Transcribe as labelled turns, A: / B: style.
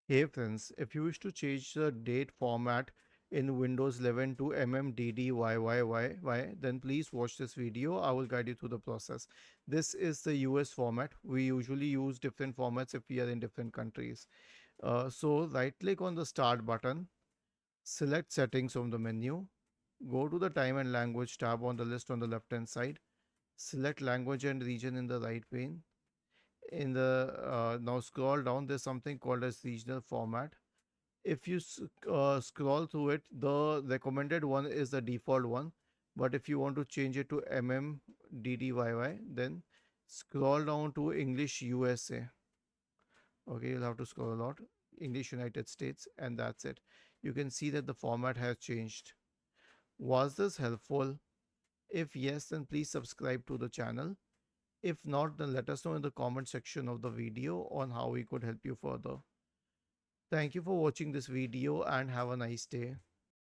A: Hey friends, if you wish to change the date format in Windows 11 to mmddyyyy, then please watch this video. I will guide you through the process. This is the US format. We usually use different formats if we are in different countries. So right click on the start button, select settings from the menu, go to the time and language tab on the list on the left hand side, select language and region in the right pane. In the now scroll down, there's something called as regional format. If you scroll through it, the recommended one is the default one, but if you want to change it to mmddyy, then scroll down to English USA. Okay, you'll have to scroll a lot. English United States, and that's it. You can see that the format has changed. Was this helpful? If yes, then please subscribe to the channel. If not, then let us know in the comment section of the video on how we could help you further. Thank you for watching this video and have a nice day.